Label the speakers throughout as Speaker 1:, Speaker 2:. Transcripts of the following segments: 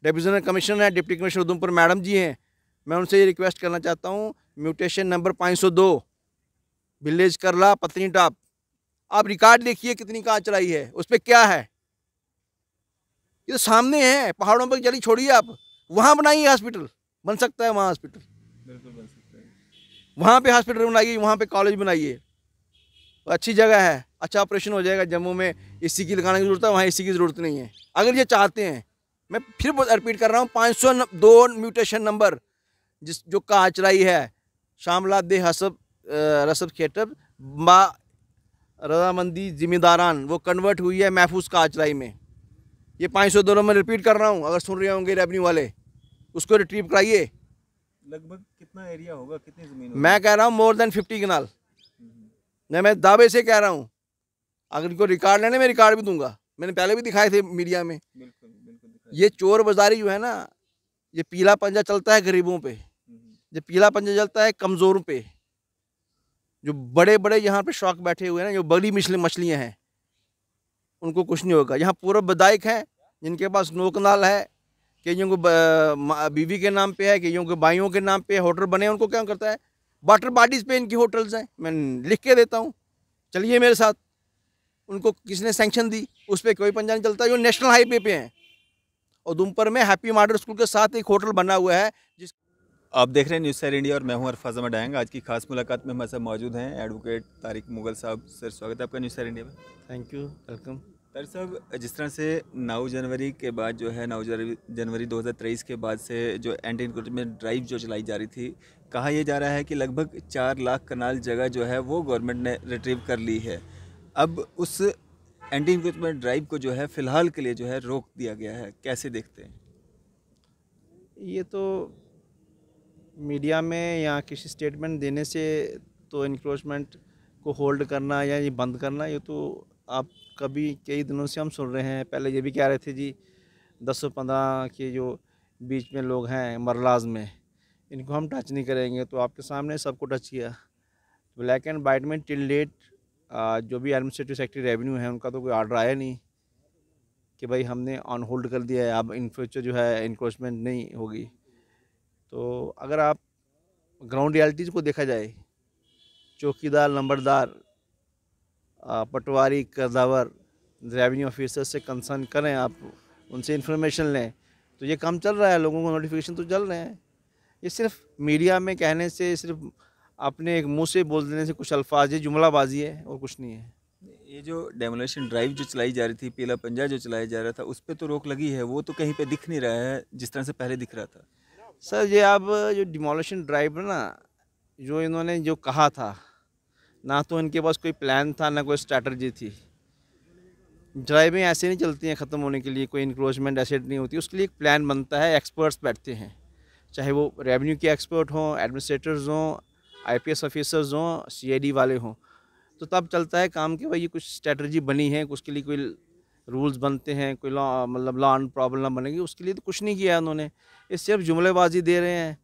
Speaker 1: Divisional commissioner है, deputy commissioner Udhampur madam जी हैं, मैं उनसे ये रिक्वेस्ट करना चाहता हूँ, म्यूटेशन नंबर 502 विलेज करला पत्नीटाप, आप रिकॉर्ड देखिए कितनी कार चलाई है, उस पर क्या है। ये तो सामने है, पहाड़ों पर चली छोड़िए आप, वहाँ बनाइए हॉस्पिटल, बन सकता है वहाँ हॉस्पिटल,
Speaker 2: बिल्कुल बन सकता है।
Speaker 1: वहाँ पे हॉस्पिटल बनाइए, वहाँ पे कॉलेज बनाइए, अच्छी जगह है, अच्छा ऑपरेशन हो जाएगा। जम्मू में एसी की लगाने की जरूरत है, वहाँ एसी की ज़रूरत नहीं है। अगर ये चाहते हैं, मैं फिर रिपीट कर रहा हूँ, 502 म्यूटेशन नंबर जिस जो कहा चलाई है, शामला दे हसब रसब खेटब बा रजामंदी जिम्मेदारान, वो कन्वर्ट हुई है महफूज कहा चलाई में। ये 502 में रिपीट कर रहा हूँ, अगर सुन रहे होंगे रेवेन्यू वाले, उसको रिट्रीव कराइए।
Speaker 2: लगभग कितना एरिया होगा, कितनी ज़मीन होगी?
Speaker 1: मैं कह रहा हूँ मोर देन 50 कनाल, मैं दावे से कह रहा हूँ। अगर इनको रिकॉर्ड लेने, मैं रिकॉर्ड भी दूंगा, मैंने पहले भी दिखाए थे मीडिया में।
Speaker 2: बिल्कुल बिल्कुल
Speaker 1: ये चोर बाजारी जो है ना, ये पीला पंजा चलता है गरीबों पे, ये पीला पंजा चलता है कमज़ोरों पे। जो बड़े बड़े यहाँ पे शौक बैठे हुए हैं ना, जो बड़ी मछलियाँ हैं, उनको कुछ नहीं होगा। यहाँ पूर्व विधायक हैं जिनके पास नोकनाल है, कईयों को बीवी के नाम पे है, कईयों के भाइयों के नाम पे होटल बने, उनको क्या करता है, वाटर बॉडीज़ पे इनकी होटल्स हैं, मैं लिख के देता हूँ, चलिए मेरे साथ। उनको किसने सैंक्शन दी, उस पर कोई पंजा नहीं चलता। जो नेशनल हाईवे पे हैं, और उधमपुर में हैप्पी मॉडल स्कूल के साथ एक होटल बना हुआ है जिस
Speaker 2: आप देख रहे हैं न्यूज़ सैर इंडिया और मैं हूं अरफाज अहमद डायंग। आज की खास मुलाकात में हमारे साथ मौजूद हैं एडवोकेट तारिक मुगल साहब। सर, स्वागत है आपका न्यूज़ सैर इंडिया में।
Speaker 1: Thank you, welcome.
Speaker 2: तारिक साहब, जिस तरह से 9 जनवरी के बाद जो है 9 जनवरी 2023 के बाद से जो एंटी इंक्रोचमेंट ड्राइव जो चलाई जा रही थी, कहा यह जा रहा है कि लगभग 4 लाख कनाल जगह जो है वो गवर्नमेंट ने रिट्रीव कर ली है। अब उस एंटी इंक्रोचमेंट ड्राइव को जो है फ़िलहाल के लिए जो है रोक दिया गया है, कैसे देखते हैं?
Speaker 1: ये तो मीडिया में या किसी स्टेटमेंट देने से तो इंक्रोचमेंट को होल्ड करना या ये बंद करना, ये तो आप कभी कई दिनों से हम सुन रहे हैं। पहले ये भी कह रहे थे जी 10-15 के जो बीच में लोग हैं मरलाज में, इनको हम टच नहीं करेंगे, तो आपके सामने सबको टच किया। ब्लैक एंड वाइट में टिल डेट जो भी एडमिनिस्ट्रेटिव सेक्रेटरी रेवेन्यू है, उनका तो कोई ऑर्डर आया नहीं कि भाई हमने ऑन होल्ड कर दिया है, अब इन फ्यूचर जो है इंक्रोचमेंट नहीं होगी। तो अगर आप ग्राउंड रियलिटीज़ को देखा जाए, चौकीदार, नंबरदार, पटवारी, कदावर, रेवेन्यू ऑफिसर से कंसर्न करें, आप उनसे इन्फॉर्मेशन लें, तो ये काम चल रहा है, लोगों को नोटिफिकेशन तो चल रहे हैं। ये सिर्फ मीडिया में कहने से, सिर्फ अपने एक मुंह से बोल देने से कुछ अल्फाज, ये जुमलाबाजी है और कुछ नहीं है।
Speaker 2: ये जो डेमोलेशन ड्राइव जो चलाई जा रही थी, पीला पंजा जो चलाया जा रहा था, उस पर तो रोक लगी है, वो तो कहीं पे दिख नहीं रहा है जिस तरह से पहले दिख रहा था।
Speaker 1: सर, ये अब जो डिमोलिशन ड्राइव है ना, जो इन्होंने जो कहा था, ना तो इनके पास कोई प्लान था, ना कोई स्ट्रैटेजी थी। ड्राइवें ऐसे नहीं चलती हैं ख़त्म होने के लिए, कोई इंक्रोचमेंट ऐसे नहीं होती, उसके लिए एक प्लान बनता है, एक्सपर्ट्स बैठते हैं, चाहे वो रेवेन्यू के एक्सपर्ट हों, एडमिनिस्ट्रेटर्स हों, आईपीएस ऑफिसर्स हों, सीआईडी वाले हों, तो तब चलता है काम कि भाई ये कुछ स्ट्रैटेजी बनी है, उसके लिए कोई रूल्स बनते हैं, कोई लॉ, मतलब लॉ एंड प्रॉब्लम ना बनेगी, उसके लिए तो कुछ नहीं किया उन्होंने। ये सिर्फ जुमलेबाजी दे रहे हैं।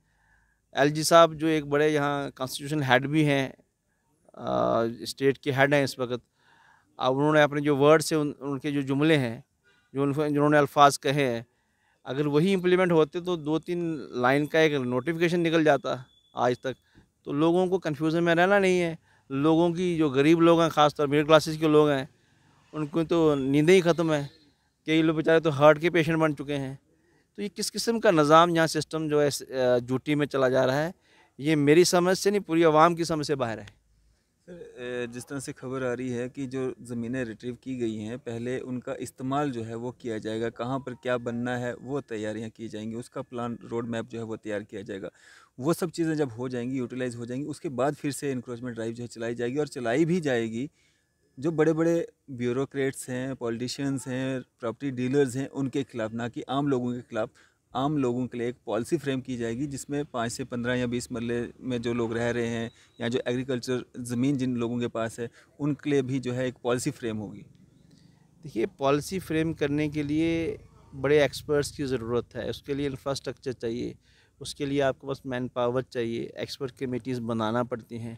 Speaker 1: एलजी साहब जो एक बड़े यहाँ कॉन्स्टिट्यूशन हेड भी हैं, स्टेट के हेड हैं इस वक्त, अब उन्होंने अपने जो वर्ड्स हैं, उनके जो जुमले हैं, जिन्होंने अल्फाज कहे हैं, अगर वही इम्प्लीमेंट होते तो 2-3 लाइन का एक नोटिफिकेशन निकल जाता आज तक। तो लोगों को कन्फ्यूज़न में रहना नहीं है। लोगों की, जो गरीब लोग हैं, ख़ासतौर मिडिल क्लासेस के लोग हैं, उनको तो नींदें ही ख़त्म है। कई लोग बेचारे तो हार्ट के पेशेंट बन चुके हैं। तो ये किस किस्म का निज़ाम, यहाँ सिस्टम जो है ड्यूटी में चला जा रहा है, ये मेरी समझ से नहीं, पूरी आवाम की समझ से बाहर है।
Speaker 2: सर, जिस तरह से खबर आ रही है कि जो ज़मीनें रिट्रीव की गई हैं, पहले उनका इस्तेमाल जो है वो किया जाएगा, कहाँ पर क्या बनना है वो तैयारियां की जाएंगी, उसका प्लान, रोड मैप जो है वो तैयार किया जाएगा। वो सब चीज़ें जब हो जाएंगी, यूटिलाइज हो जाएंगी, उसके बाद फिर से इंक्रोचमेंट ड्राइव जो है चलाई जाएगी, और चलाई भी जाएगी। जो बड़े बड़े ब्यूरोक्रेट्स हैं, पॉलिटिशियंस हैं, प्रॉपर्टी डीलर्स हैं, उनके खिलाफ, ना कि आम लोगों के खिलाफ। आम लोगों के लिए एक पॉलिसी फ्रेम की जाएगी जिसमें 5 से 15 या 20 मरले में जो लोग रह रहे हैं, या जो एग्रीकल्चर ज़मीन जिन लोगों के पास है, उनके लिए भी जो है एक पॉलिसी फ्रेम होगी।
Speaker 1: देखिए, पॉलिसी फ्रेम करने के लिए बड़े एक्सपर्ट्स की ज़रूरत है, उसके लिए इंफ्रास्ट्रक्चर चाहिए, उसके लिए आपके पास मैन पावर चाहिए, एक्सपर्ट कमेटीज़ बनाना पड़ती हैं।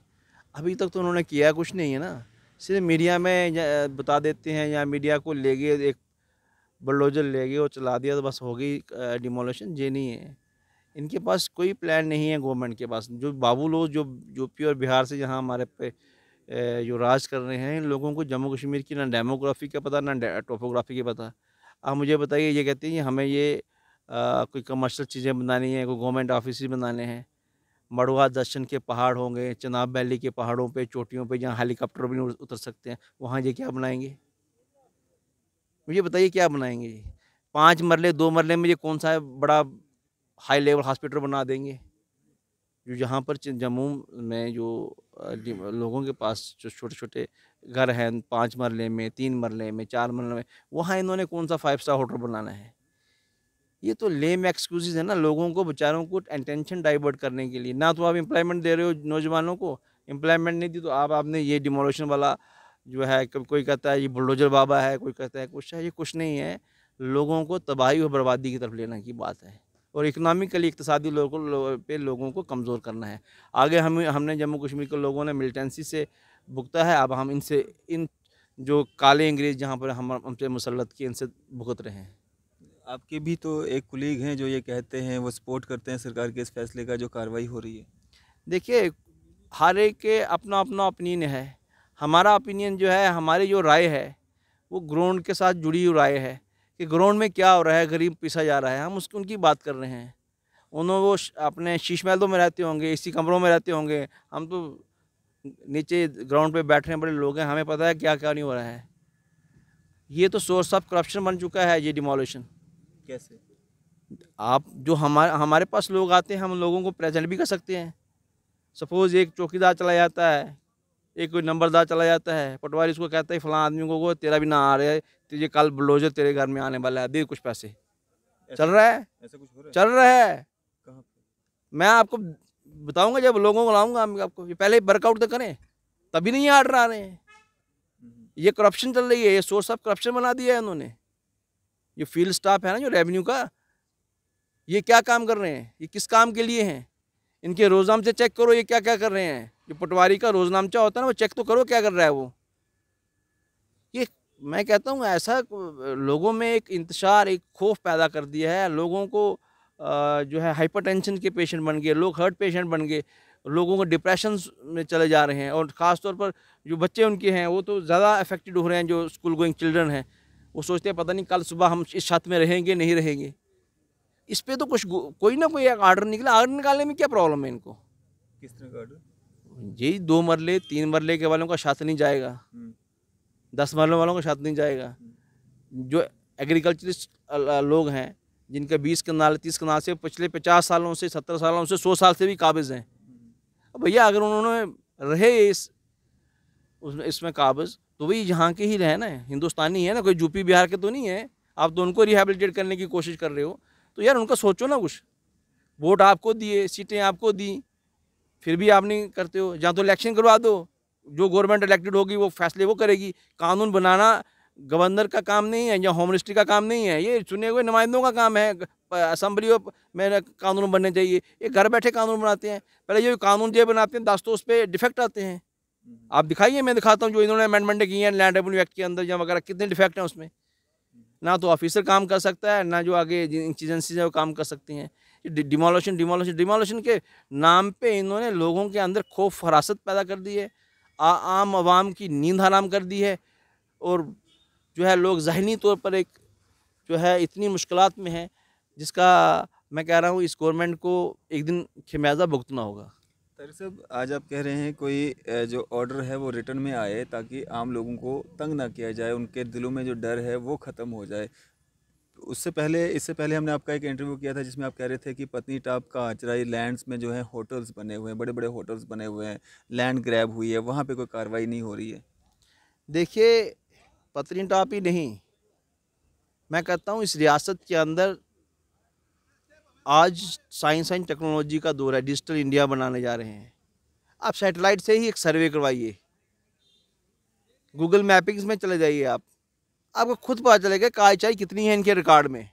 Speaker 1: अभी तक तो उन्होंने किया कुछ नहीं है ना, सिर्फ मीडिया में बता देते हैं, या मीडिया को ले गए एक बुलडोजर ले गए और चला दिया तो बस हो गई डिमोलिशन। ये नहीं है, इनके पास कोई प्लान नहीं है गवर्नमेंट के पास। जो बाबू लोग जो यूपी और बिहार से यहाँ हमारे पे जो राज कर रहे हैं, इन लोगों को जम्मू कश्मीर की ना डेमोग्राफी का पता ना टोपोग्राफी का पता। आप मुझे बताइए, ये कहते हैं कि हमें ये कोई कमर्शियल चीज़ें बनानी है, कोई गवर्नमेंट ऑफिस बनाने हैं। मड़ुआ दर्शन के पहाड़ होंगे, चनाब वैली के पहाड़ों पे, चोटियों पे, जहाँ हेलीकॉप्टर भी नहीं उतर सकते हैं, वहाँ ये क्या बनाएंगे? मुझे बताइए क्या बनाएंगे ये? 5 मरले 2 मरले में ये कौन सा बड़ा हाई लेवल हॉस्पिटल बना देंगे? जो जहाँ पर जम्मू में जो लोगों के पास जो छोटे-छोटे घर हैं 5 मरले में, 3 मरले में, 4 मरले में, वहाँ इन्होंने कौन सा 5 स्टार होटल बनाना है? ये तो लेम एक्सक्यूज़ेज़ है ना, लोगों को बेचारों को अटेंशन डाइवर्ट करने के लिए। ना तो आप एम्प्लॉयमेंट दे रहे हो नौजवानों को, एम्प्लॉयमेंट नहीं दी तो आपने ये डिमोलिशन वाला जो है, कोई कहता है ये बुलडोज़र बाबा है, कोई कहता है कुछ है, ये कुछ नहीं है। लोगों को तबाही और बर्बादी की तरफ लेने की बात है और इकोनॉमिकली इक़्तिसादी लोगों को कमज़ोर करना है। आगे हमने जम्मू कश्मीर के लोगों ने मिलिटेंसी से भुगता है, अब हम इन जो काले अंग्रेज़ जहाँ पर हमसे मुसल्लत किए, इनसे भुगत रहे हैं।
Speaker 2: आपके भी तो एक कुलीग हैं जो ये कहते हैं, वो सपोर्ट करते हैं सरकार के इस फैसले का जो कार्रवाई हो रही है।
Speaker 1: देखिए, हर एक के अपना-अपना ओपिनियन है। हमारा ओपिनियन जो है, हमारी जो राय है, वो ग्राउंड के साथ जुड़ी हुई राय है कि ग्राउंड में क्या हो रहा है, गरीब पीसा जा रहा है, हम उनकी बात कर रहे हैं। वो अपने शीश महलों में रहते होंगे, एसी कमरों में रहते होंगे, हम तो नीचे ग्राउंड पे बैठने बड़े लोग हैं, हमें पता है क्या-क्या नहीं हो रहा है। ये तो सोर्स ऑफ करप्शन बन चुका है, ये डिमोलिशन।
Speaker 2: कैसे?
Speaker 1: आप जो हमारे पास लोग आते हैं, हम लोगों को प्रेज़ेंट भी कर सकते हैं। सपोज़ एक चौकीदार चला जाता है, एक कोई नंबरदार चला जाता है, पटवारी उसको कहता है फलां आदमी को तेरा भी ना आ रहा है, तुझे कल बुलडोज़र तेरे घर में आने वाला है, दे कुछ पैसे। चल रहा है?
Speaker 2: ऐसा कुछ हो रहा है?
Speaker 1: चल रहा है।
Speaker 2: कहाँ पे?
Speaker 1: मैं आपको बताऊँगा, जब लोगों को लाऊँगा हम आपको, ये पहले वर्कआउट तो करें, तभी नहीं ये ऑर्डर आ रहे हैं। ये करप्शन चल रही है, ये सोर्स ऑफ करप्शन बना दिया है इन्होंने। ये फील्ड स्टाफ है ना जो रेवेन्यू का, ये क्या काम कर रहे हैं? ये किस काम के लिए हैं? इनके रोज़नामचे चेक करो, ये क्या-क्या कर रहे हैं। जो पटवारी का रोज़नामचा होता है ना, वो चेक तो करो क्या कर रहा है वो। ये मैं कहता हूँ ऐसा लोगों में एक इंतशार, एक खौफ पैदा कर दिया है। लोगों को जो है हाइपरटेंशन के पेशेंट बन गए, लोग हार्ट पेशेंट बन गए, लोगों को डिप्रेशंस में चले जा रहे हैं और ख़ास तौर पर जो बच्चे उनके हैं, वो तो ज़्यादा अफेक्टेड हो रहे हैं, जो स्कूल गोइंग चिल्ड्रन हैं। वो सोचते हैं पता नहीं कल सुबह हम इस छत में रहेंगे, नहीं रहेंगे। इस पे तो कोई ना कोई एक ऑर्डर निकला। ऑर्डर निकालने में क्या प्रॉब्लम है इनको?
Speaker 2: किस तरह का ऑर्डर?
Speaker 1: यही 2 मरले 3 मरले के वालों का साथ नहीं जाएगा, 10 मरले वालों का साथ नहीं जाएगा। जो एग्रीकल्चरिस्ट लोग हैं, जिनका 20 कनाल 30 कनाल से पिछले 50 सालों से 70 सालों से 100 साल से भी काबिज़ हैं। अब भैया अगर उन्होंने रहे इसमें काबिज़, तो वही यहाँ के ही रहे ना, हिंदुस्तानी है ना, कोई यूपी बिहार के तो नहीं है। आप तो उनको रिहैबिलिटेट करने की कोशिश कर रहे हो, तो यार उनका सोचो ना कुछ। वोट आपको दिए, सीटें आपको दी, फिर भी आप नहीं करते हो। या तो इलेक्शन करवा दो, जो गवर्नमेंट इलेक्टेड होगी वो फैसले वो करेगी। कानून बनाना गवर्नर का काम नहीं है या होम मिनिस्ट्री का काम नहीं है, ये चुने हुए नुमाइंदों का काम है। असेंबली में कानून बनने चाहिए, ये घर बैठे कानून बनाते हैं। पहले ये कानून जो बनाते हैं, दास्तों उस पर डिफेक्ट आते हैं। आप दिखाइए, मैं दिखाता हूँ जो इन्होंने अमेंडमेंट की हैं लैंड रेवेन्यू एक्ट के अंदर या वगैरह, कितने डिफेक्ट हैं उसमें। ना तो ऑफिसर काम कर सकता है, ना जो आगे एजेंसीज है वो काम कर सकती हैं। डिमोलिशन के नाम पे इन्होंने लोगों के अंदर खौफ हरासत पैदा कर दी है, आम आवाम की नींद हराम कर दी है और जो है लोग ज़हनी तौर पर एक जो है इतनी मुश्किलात में हैं, जिसका मैं कह रहा हूँ इस गवर्नमेंट को एक दिन खमियाजा भुगतना होगा।
Speaker 2: तारिक साहब, आज आप कह रहे हैं कोई जो ऑर्डर है वो रिटर्न में आए ताकि आम लोगों को तंग ना किया जाए, उनके दिलों में जो डर है वो ख़त्म हो जाए। इससे पहले हमने आपका एक इंटरव्यू किया था जिसमें आप कह रहे थे कि पत्नीटाप का आचराई लैंड्स में जो है होटल्स बने हुए हैं, बड़े बड़े होटल्स बने हुए हैं, लैंड ग्रैब हुई है, वहाँ पे कोई कार्रवाई नहीं हो रही है।
Speaker 1: देखिए, पत्नीटाप ही नहीं, मैं कहता हूँ इस रियासत के अंदर आज साइंस एंड टेक्नोलॉजी का दौर है, डिजिटल इंडिया बनाने जा रहे हैं। आप सैटेलाइट से ही एक सर्वे करवाइए, गूगल मैपिंग्स में चले जाइए, आपको खुद पता चलेगा काचाई कितनी है इनके रिकॉर्ड में।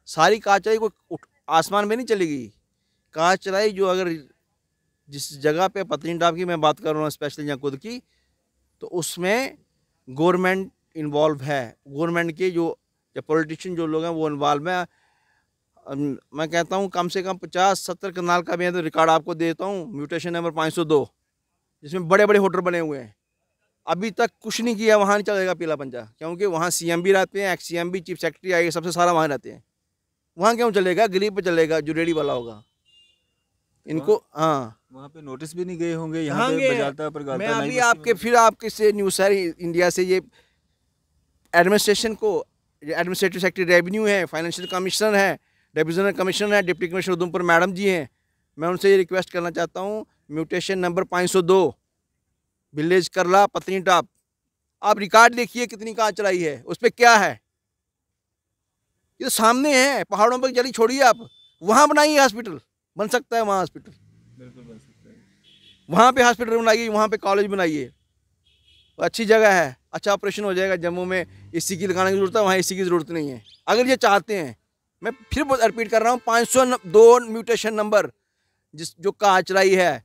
Speaker 1: सारी काचाई को आसमान में नहीं चलेगी। काचाई जो अगर जिस जगह पे पत्नीटाप की मैं बात कर रहा हूँ स्पेशली या खुद की, तो उसमें गवर्नमेंट इन्वॉल्व है। गवर्नमेंट के जो या पॉलिटिशियन जो लोग हैं वो इन्वॉल्व हैं। मैं कहता हूँ कम से कम 50-70 कनाल का मैं तो रिकॉर्ड आपको देता हूँ, म्यूटेशन नंबर 502, जिसमें बड़े बड़े होटल बने हुए हैं। अभी तक कुछ नहीं किया, वहाँ नहीं चलेगा पीला पंजा, क्योंकि वहाँ सीएम भी रहते हैं, एक्स सीएम भी, चीफ सेक्रेटरी आएगा, सबसे सारा वहाँ रहते हैं। वहाँ क्यों चलेगा? गरीब पे चलेगा, जो रेडी वाला होगा। इनको हाँ,
Speaker 2: वहाँ पे नोटिस भी नहीं गए होंगे, यहाँ
Speaker 1: कहाँ
Speaker 2: पे
Speaker 1: गए?
Speaker 2: बजालता पर
Speaker 1: मैं
Speaker 2: गालता नई
Speaker 1: अभी
Speaker 2: बस्ती
Speaker 1: आपके
Speaker 2: में।
Speaker 1: फिर आपके से न्यूज़ सारी इंडिया से ये एडमिनिस्ट्रेशन को, एडमिनिस्ट्रेटिव सेक्रेटरी रेवेन्यू है, फाइनेंशियल कमिश्नर है, डिविजनल कमिश्नर है, डिप्टी कमिश्नर उधमपुर मैडम जी हैं, मैं उनसे ये रिक्वेस्ट करना चाहता हूँ, म्यूटेशन नंबर 502 विलेज करला पत्नी टॉप, आप रिकॉर्ड देखिए कितनी कार चलाई है, उस पर क्या है। ये तो सामने है, पहाड़ों पर चली छोड़िए, आप वहाँ बनाइए हॉस्पिटल, बन सकता है वहाँ हॉस्पिटल,
Speaker 2: बिल्कुल बन सकता है।
Speaker 1: वहाँ पे हॉस्पिटल बनाइए, वहाँ पे कॉलेज बनाइए, अच्छी जगह है, अच्छा ऑपरेशन हो जाएगा। जम्मू में एसी की लगाने की जरूरत है, वहाँ एसी की ज़रूरत नहीं है, अगर ये चाहते हैं। मैं फिर रिपीट कर रहा हूँ, 502 म्यूटेशन नंबर जिस जो कार चलाई है,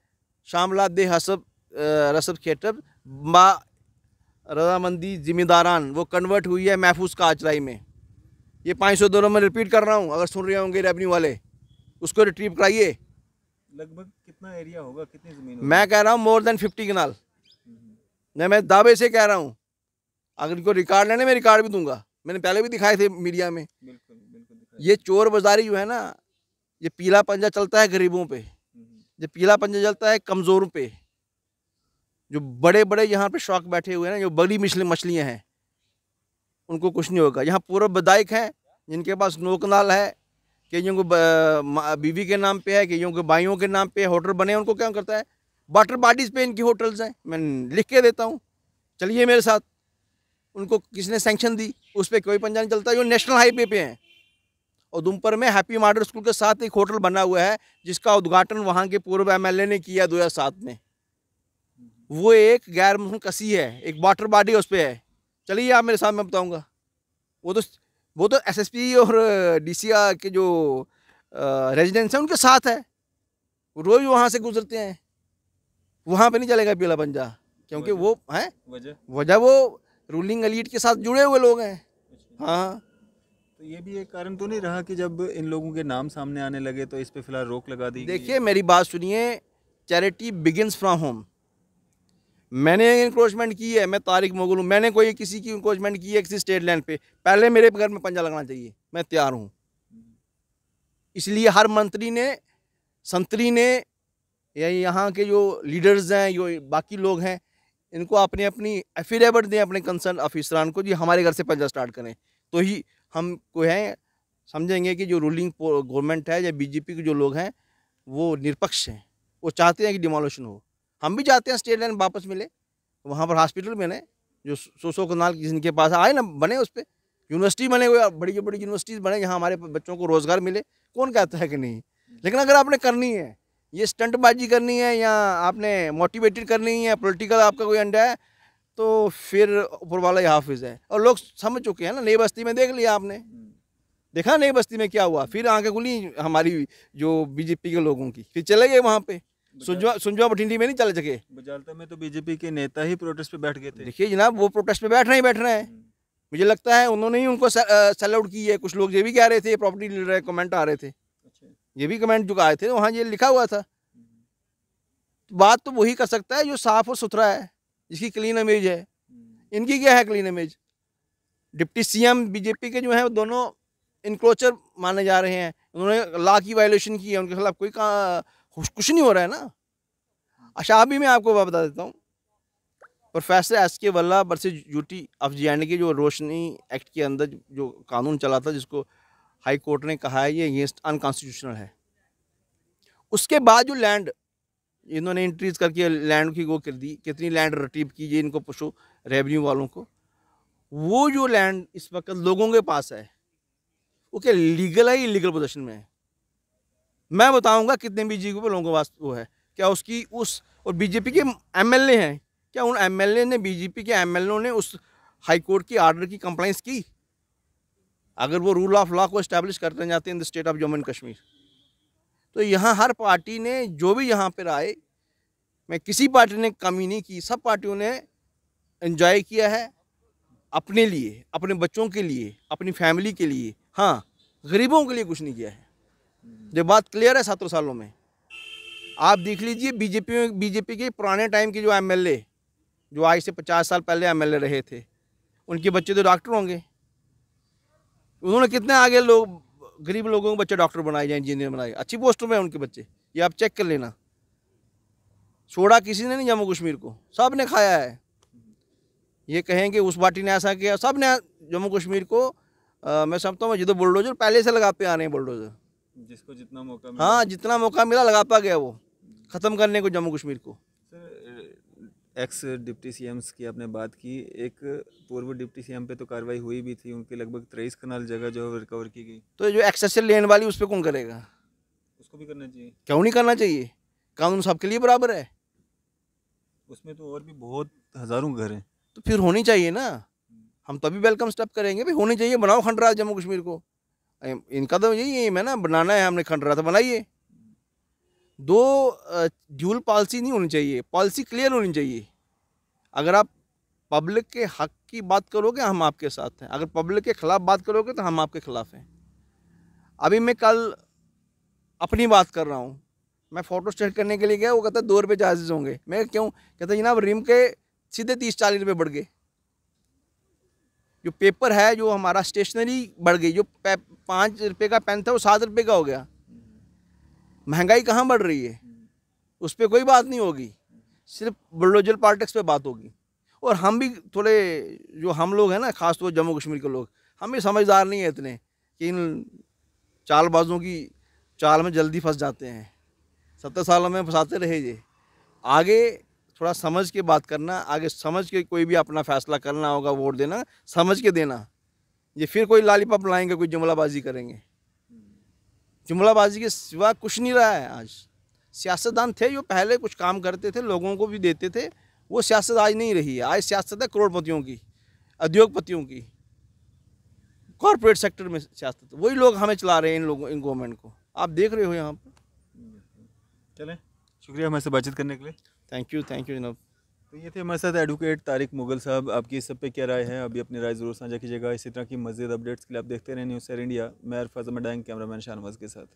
Speaker 1: शामला दे हसब रसब खेटब बा रजामंदी जिम्मेदारान, वो कन्वर्ट हुई है महफूज कार चलाई में। ये 502 नंबर रिपीट कर रहा हूँ, अगर सुन रहे होंगे रेवेन्यू वाले, उसको रिट्रीव कराइए।
Speaker 2: लगभग कितना एरिया होगा, कितनी ज़मीन होगी?
Speaker 1: मैं कह रहा हूँ मोर देन 50 कनाल, मैं दावे से कह रहा हूँ। अगर इनको रिकॉर्ड लेने, मैं रिकॉर्ड भी दूंगा, मैंने पहले भी दिखाए थे मीडिया में।
Speaker 2: बिल्कुल बिल्कुल दिखाई।
Speaker 1: ये चोर बाजारी जो है ना, ये पीला पंजा चलता है गरीबों पे, ये पीला पंजा चलता है कमज़ोरों पे। जो बड़े बड़े यहाँ पे शौक बैठे हुए हैं ना, जो बड़ी मछलियाँ हैं, उनको कुछ नहीं होगा। यहाँ पूर्व विधायक हैं जिनके पास 9 कनाल है, कईयों को बीवी के नाम पे है, कईयों के भाइयों के नाम पे होटल बने हैं, उनको क्या करता है? वाटर बॉडीज़ पे इनकी होटल्स हैं, मैं लिख के देता हूँ, चलिए मेरे साथ। उनको किसने सैंक्शन दी? उस पर कोई पंजा नहीं चलता, जो नेशनल हाईवे पे हैं। और उधमपुर में हैप्पी मॉडल स्कूल के साथ एक होटल बना हुआ है, जिसका उद्घाटन वहाँ के पूर्व एमएलए ने किया 2007 में। वो एक गैर मुस्लिम कसी है, एक वाटर बॉडी उस पर है, चलिए आप मेरे साथ, मैं बताऊँगा। वो तो एसएसपी और डीसी के जो रेजिडेंट्स हैं उनके साथ है, वो रोज वहाँ से गुजरते हैं। वहाँ पे नहीं चलेगा पीला पंजा, क्योंकि वो है वजह वो रूलिंग एलीट के साथ जुड़े हुए लोग हैं। हाँ,
Speaker 2: तो ये भी एक कारण तो नहीं रहा कि जब इन लोगों के नाम सामने आने लगे तो इस पे फिलहाल रोक लगा दी गई है?
Speaker 1: देखिए मेरी बात सुनिए, चैरिटी बिगिंस फ्रॉम होम। मैंने इंक्रोचमेंट की है, मैं तारिक मोगल हूँ, मैंने कोई किसी की इंक्रोचमेंट की है किसी स्टेट लैंड पे, पहले मेरे घर में पंजा लगना चाहिए, मैं तैयार हूँ। इसलिए हर मंत्री ने, संतरी ने, या यहाँ के जो लीडर्स हैं, जो बाकी लोग हैं, इनको अपनी अपनी एफिडेविट दें अपने कंसर्न ऑफिसरान को, जी हमारे घर से पंजा स्टार्ट करें, तो ही हम को है समझेंगे कि जो रूलिंग गवर्नमेंट है या बीजेपी के जो लोग हैं वो निष्पक्ष हैं, वो चाहते हैं कि डिमोलिशन हो। हम भी चाहते हैं स्टेट लाइन वापस मिले, वहाँ पर हॉस्पिटल बने, जो 100 कनाल जिनके पास आए ना बने, उस पर यूनिवर्सिटी बने हुए, बड़ी बड़ी यूनिवर्सिटीज़ बने, यहाँ हमारे बच्चों को रोज़गार मिले। कौन कहता है कि नहीं? लेकिन अगर आपने करनी है, ये स्टंटबाजी करनी है, या आपने मोटिवेटेड करनी है, पॉलिटिकल आपका कोई अंडा है, तो फिर ऊपर वाला ही हाफिज़ है। और लोग समझ चुके हैं ना, नई बस्ती में देख लिया आपने, देखा नई बस्ती में क्या हुआ, फिर आंखें खुली हमारी जो बीजेपी के लोगों की, फिर चले गए वहाँ पे। सुंजवा बठिंडी में नहीं चले सके।
Speaker 2: बजालता में तो बीजेपी के नेता ही प्रोटेस्ट पे बैठ गए थे।
Speaker 1: देखिए जनाब, वो प्रोटेस्ट पे बैठ रहे हैं। मुझे लगता है उन्होंने ही उनको सैल्यूट की है। कुछ लोग ये भी कह रहे थे, प्रॉपर्टी डीलर है, कमेंट आ रहे थे, ये भी कमेंट जो आए थे वहाँ ये लिखा हुआ था। बात तो वही कर सकता है जो साफ और सुथरा है, जिसकी क्लीन इमेज है। इनकी क्या है clean image? Deputy CM BJP के जो हैं वो दोनों इनक्रोचर माने जा रहे हैं, उन्होंने लॉ की वायलेशन की है, उनके खिलाफ कोई कुछ नहीं हो रहा है ना। अच्छा अभी मैं आपको बता देता हूँ, प्रोफेसर एस.के. वल्ला वर्सेस यूटी ऑफ जे.एंड.के जो रोशनी एक्ट के अंदर जो कानून चला था, जिसको हाई कोर्ट ने कहा है ये अगेंस्ट अनकॉन्स्टिट्यूशनल है, उसके बाद जो लैंड इन्होंने इंट्रीज करके लैंड की वो कर दी, कितनी लैंड रिट्रीव कीजिए इनको पूछो रेवेन्यू वालों को। वो जो लैंड इस वक्त लोगों के पास है वो क्या लीगल है, इलीगल पोजीशन में है? मैं बताऊंगा कितने बीजेपी के लोगों के पास वो है, क्या उसकी उस, और बीजेपी के एमएलए हैं, क्या उन एमएलए ने, बीजेपी के एमएलए ने उस हाई कोर्ट की आर्डर की कंप्लाइंस की? अगर वो रूल ऑफ लॉ को इस्टेब्लिश करते जाते हैं in the state of Jammu and Kashmir, तो यहाँ हर पार्टी ने जो भी यहाँ पर आए, मैं किसी पार्टी ने कमी नहीं की, सब पार्टियों ने एंजॉय किया है, अपने लिए, अपने बच्चों के लिए, अपनी फैमिली के लिए, हाँ, गरीबों के लिए कुछ नहीं किया है। ये बात क्लियर है 17 सालों में। आप देख लीजिए बीजेपी के पुराने टाइम के जो एमएलए, जो आज से 50 साल पहले एमएलए रहे थे, उनके बच्चे तो डॉक्टर होंगे। उन्होंने कितने आगे लोग, गरीब लोगों के बच्चे डॉक्टर बनाए या इंजीनियर बनाए, अच्छी पोस्टों में उनके बच्चे, ये आप चेक कर लेना। छोड़ा किसी ने नहीं जम्मू कश्मीर को, सब ने खाया है। ये कहेंगे उस पार्टी ने ऐसा किया, सब ने जम्मू कश्मीर को मैं समझता हूँ, जो बुलडोजर पहले से लगाते आ रहे हैं, बुलडोजर
Speaker 2: जिसको जितना मौका मिला।
Speaker 1: हाँ, जितना मौका मिला लगाता गया वो, ख़त्म करने को जम्मू कश्मीर को।
Speaker 2: सर, एक्स डिप्टी सीएम्स की आपने बात की, एक पूर्व डिप्टी सीएम पे तो कार्रवाई हुई भी थी, उनके लगभग 23 कनाल जगह जो है रिकवर की गई।
Speaker 1: तो जो एक्सेसिव लेन वाली, उस पर कौन करेगा?
Speaker 2: उसको भी करना चाहिए।
Speaker 1: क्यों नहीं करना चाहिए? कानून सबके लिए बराबर है।
Speaker 2: उसमें तो और भी बहुत हज़ारों घर हैं।
Speaker 1: तो फिर होनी चाहिए ना, हम तभी वेलकम स्टेप करेंगे। भाई होनी चाहिए, बनाओ खंडराज जम्मू कश्मीर को। इनका तो यही एम है ना, बनाना है हमने खंडराज, तो बनाइए। दो ड्यूल पॉलिसी नहीं होनी चाहिए, पॉलिसी क्लियर होनी चाहिए। अगर आप पब्लिक के हक की बात करोगे, हम आपके साथ हैं। अगर पब्लिक के खिलाफ बात करोगे, तो हम आपके खिलाफ हैं। अभी मैं कल अपनी बात कर रहा हूँ, मैं फ़ोटो स्टेट करने के लिए गया, वो कहता है 2 रुपये चार्जेस होंगे। मैं क्यों? कहता जनाब रिम के सीधे 30-40 रुपये बढ़ गए। जो पेपर है, जो हमारा स्टेशनरी बढ़ गई, जो 5 रुपये का पेन था वो 7 रुपये का हो गया। महंगाई कहाँ बढ़ रही है? उस पर कोई बात नहीं होगी, सिर्फ बुलडोजर पॉलिटिक्स पे बात होगी। और हम भी थोड़े, जो हम लोग हैं ना, खास तौर जम्मू कश्मीर के लोग, हम भी समझदार नहीं है इतने कि इन चालबाजों की चाल में जल्दी फंस जाते हैं। 70 सालों में फंसाते रहे ये। आगे थोड़ा समझ के बात करना, आगे समझ के कोई भी अपना फैसला करना होगा, वोट देना समझ के देना। ये फिर कोई लालीपॉप लाएंगे, कोई जुमलाबाजी करेंगे। जुमलाबाजी के सिवा कुछ नहीं रहा है आज। सियासतदान थे जो पहले कुछ काम करते थे, लोगों को भी देते थे, वो सियासत आज नहीं रही है। आज सियासत है करोड़पतियों की, उद्योगपतियों की, कॉरपोरेट सेक्टर में सियासत। वही लोग हमें चला रहे हैं, इन गवर्नमेंट को। आप देख रहे हो यहाँ पर।
Speaker 2: चलें, शुक्रिया हमारे से बातचीत करने के लिए।
Speaker 1: थैंक यू जनाब।
Speaker 2: तो ये थे हमारे साथ एडवोकेट तारिक मुगल साहब। आपकी इस सब पे क्या राय है? अभी अपनी राय ज़रूर साझा कीजिएगा। इसी तरह की मज़ीद अपडेट्स के लिए आप देखते रहें न्यूज़ शेयर इंडिया। मैं अरफाज अहमद, कैमरामैन शाहनवाज के साथ।